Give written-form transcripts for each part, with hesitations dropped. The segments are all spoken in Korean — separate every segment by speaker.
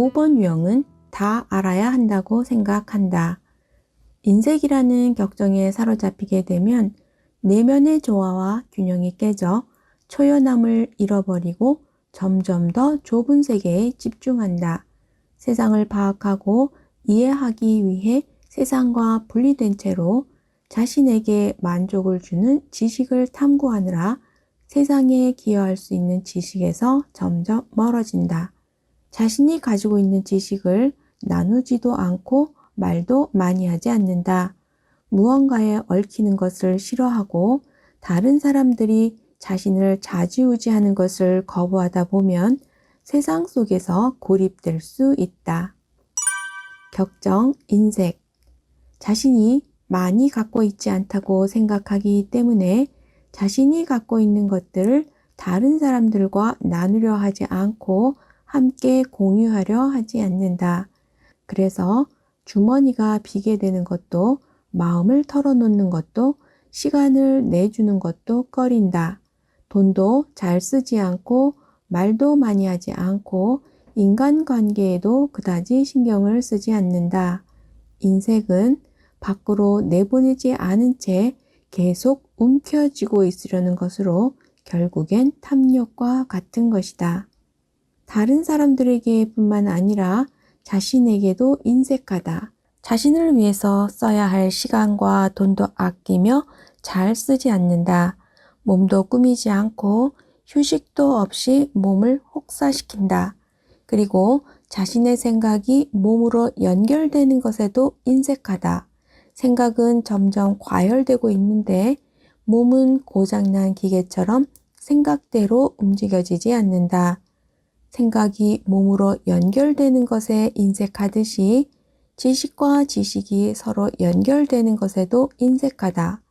Speaker 1: 5번 유형은 다 알아야 한다고 생각한다. 인색이라는 격정에 사로잡히게 되면 내면의 조화와 균형이 깨져 초연함을 잃어버리고 점점 더 좁은 세계에 집중한다. 세상을 파악하고 이해하기 위해 세상과 분리된 채로 자신에게 만족을 주는 지식을 탐구하느라 세상에 기여할 수 있는 지식에서 점점 멀어진다. 자신이 가지고 있는 지식을 나누지도 않고 말도 많이 하지 않는다. 무언가에 얽히는 것을 싫어하고 다른 사람들이 자신을 좌지우지하는 것을 거부하다 보면 세상 속에서 고립될 수 있다. 격정, 인색. 자신이 많이 갖고 있지 않다고 생각하기 때문에 자신이 갖고 있는 것들을 다른 사람들과 나누려 하지 않고 함께 공유하려 하지 않는다. 그래서 주머니가 비게 되는 것도, 마음을 털어놓는 것도, 시간을 내주는 것도 꺼린다. 돈도 잘 쓰지 않고 말도 많이 하지 않고 인간관계에도 그다지 신경을 쓰지 않는다. 인색은 밖으로 내보내지 않은 채 계속 움켜쥐고 있으려는 것으로 결국엔 탐욕과 같은 것이다. 다른 사람들에게 뿐만 아니라 자신에게도 인색하다. 자신을 위해서 써야 할 시간과 돈도 아끼며 잘 쓰지 않는다. 몸도 꾸미지 않고 휴식도 없이 몸을 혹사시킨다. 그리고 자신의 생각이 몸으로 연결되는 것에도 인색하다. 생각은 점점 과열되고 있는데 몸은 고장난 기계처럼 생각대로 움직여지지 않는다. 생각이 몸으로 연결되는 것에 인색하듯이 지식과 지식이 서로 연결되는 것에도 인색하다.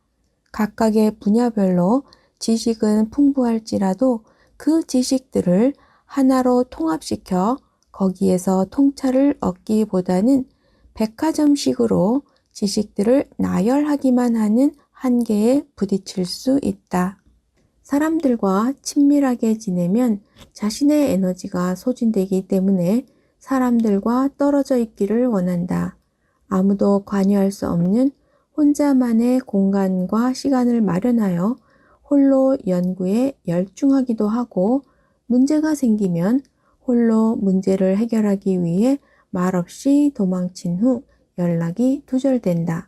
Speaker 1: 각각의 분야별로 지식은 풍부할지라도 그 지식들을 하나로 통합시켜 거기에서 통찰을 얻기보다는 백화점식으로 지식들을 나열하기만 하는 한계에 부딪힐 수 있다. 사람들과 친밀하게 지내면 자신의 에너지가 소진되기 때문에 사람들과 떨어져 있기를 원한다. 아무도 관여할 수 없는 혼자만의 공간과 시간을 마련하여 홀로 연구에 열중하기도 하고 문제가 생기면 홀로 문제를 해결하기 위해 말없이 도망친 후 연락이 두절된다.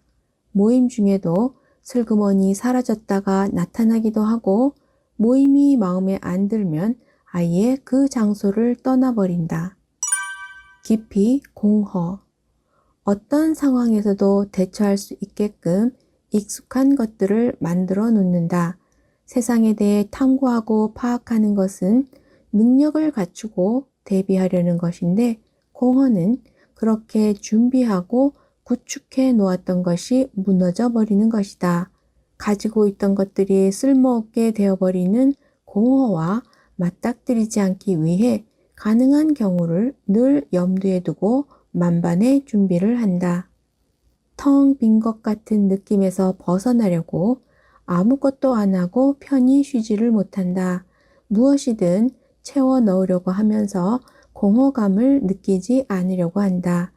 Speaker 1: 모임 중에도 슬그머니 사라졌다가 나타나기도 하고 모임이 마음에 안 들면 아예 그 장소를 떠나버린다. 깊이 공허. 어떤 상황에서도 대처할 수 있게끔 익숙한 것들을 만들어 놓는다. 세상에 대해 탐구하고 파악하는 것은 능력을 갖추고 대비하려는 것인데 공허는 그렇게 준비하고 구축해 놓았던 것이 무너져 버리는 것이다. 가지고 있던 것들이 쓸모없게 되어버리는 공허와 맞닥뜨리지 않기 위해 가능한 경우를 늘 염두에 두고 만반의 준비를 한다. 텅 빈 것 같은 느낌에서 벗어나려고 아무것도 안 하고 편히 쉬지를 못한다. 무엇이든 채워 넣으려고 하면서 공허감을 느끼지 않으려고 한다.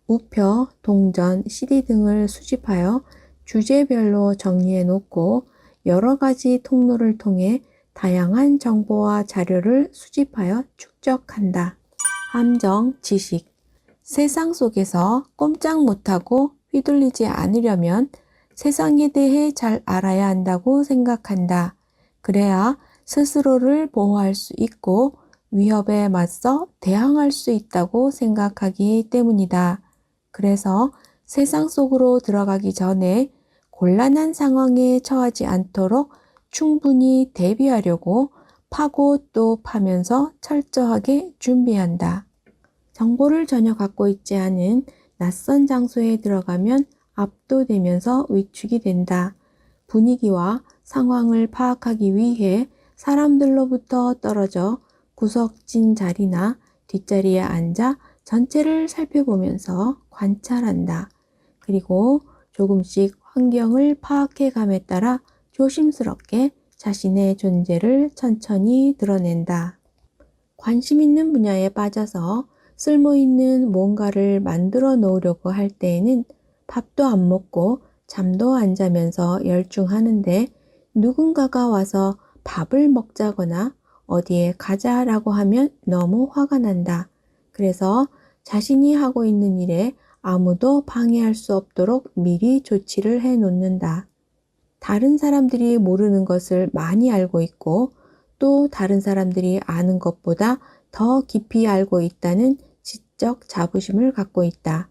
Speaker 1: 우표, 동전, CD 등을 수집하여 주제별로 정리해 놓고 여러 가지 통로를 통해 다양한 정보와 자료를 수집하여 축적한다. 함정, 지식. 세상 속에서 꼼짝 못하고 휘둘리지 않으려면 세상에 대해 잘 알아야 한다고 생각한다. 그래야 스스로를 보호할 수 있고 위협에 맞서 대항할 수 있다고 생각하기 때문이다. 그래서 세상 속으로 들어가기 전에 곤란한 상황에 처하지 않도록 충분히 대비하려고 파고 또 파면서 철저하게 준비한다. 정보를 전혀 갖고 있지 않은 낯선 장소에 들어가면 압도되면서 위축이 된다. 분위기와 상황을 파악하기 위해 사람들로부터 떨어져 구석진 자리나 뒷자리에 앉아 전체를 살펴보면서 관찰한다. 그리고 조금씩 환경을 파악해감에 따라 조심스럽게 자신의 존재를 천천히 드러낸다. 관심 있는 분야에 빠져서 쓸모있는 뭔가를 만들어 놓으려고 할 때에는 밥도 안 먹고 잠도 안 자면서 열중하는데 누군가가 와서 밥을 먹자거나 어디에 가자라고 하면 너무 화가 난다. 그래서 자신이 하고 있는 일에 아무도 방해할 수 없도록 미리 조치를 해 놓는다. 다른 사람들이 모르는 것을 많이 알고 있고 또 다른 사람들이 아는 것보다 더 깊이 알고 있다는 지적 자부심을 갖고 있다.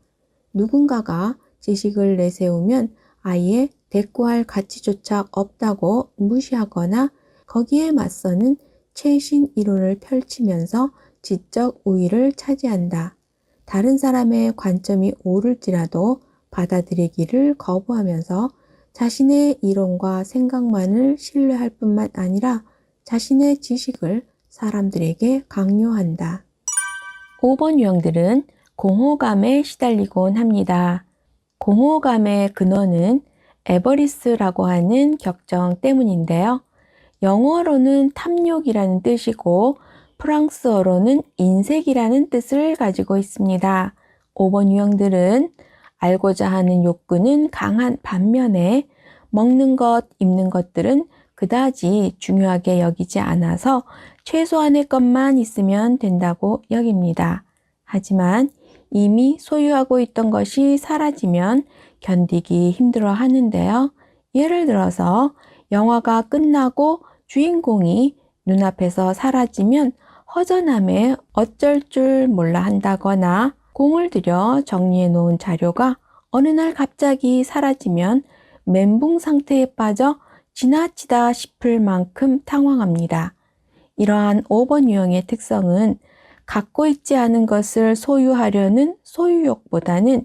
Speaker 1: 누군가가 지식을 내세우면 아예 대꾸할 가치조차 없다고 무시하거나 거기에 맞서는 최신 이론을 펼치면서 지적 우위를 차지한다. 다른 사람의 관점이 옳을지라도 받아들이기를 거부하면서 자신의 이론과 생각만을 신뢰할 뿐만 아니라 자신의 지식을 사람들에게 강요한다. 5번 유형들은 공허감에 시달리곤 합니다. 공허감의 근원은 에버리스라고 하는 격정 때문인데요. 영어로는 탐욕이라는 뜻이고 프랑스어로는 인색이라는 뜻을 가지고 있습니다. 5번 유형들은 알고자 하는 욕구는 강한 반면에 먹는 것, 입는 것들은 그다지 중요하게 여기지 않아서 최소한의 것만 있으면 된다고 여깁니다. 하지만 이미 소유하고 있던 것이 사라지면 견디기 힘들어 하는데요. 예를 들어서 영화가 끝나고 주인공이 눈앞에서 사라지면 허전함에 어쩔 줄 몰라 한다거나 공을 들여 정리해 놓은 자료가 어느 날 갑자기 사라지면 멘붕 상태에 빠져 지나치다 싶을 만큼 당황합니다. 이러한 5번 유형의 특성은 갖고 있지 않은 것을 소유하려는 소유욕보다는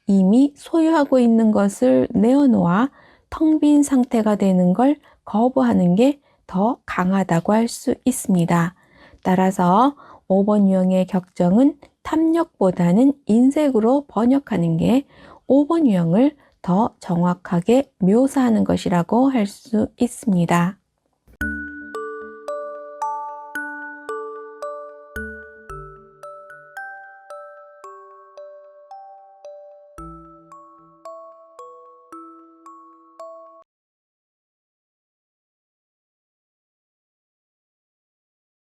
Speaker 1: 이미 소유하고 있는 것을 내어놓아 텅 빈 상태가 되는 걸 거부하는 게 더 강하다고 할 수 있습니다. 따라서 5번 유형의 격정은 탐욕보다는 인색으로 번역하는 게 5번 유형을 더 정확하게 묘사하는 것이라고 할 수 있습니다.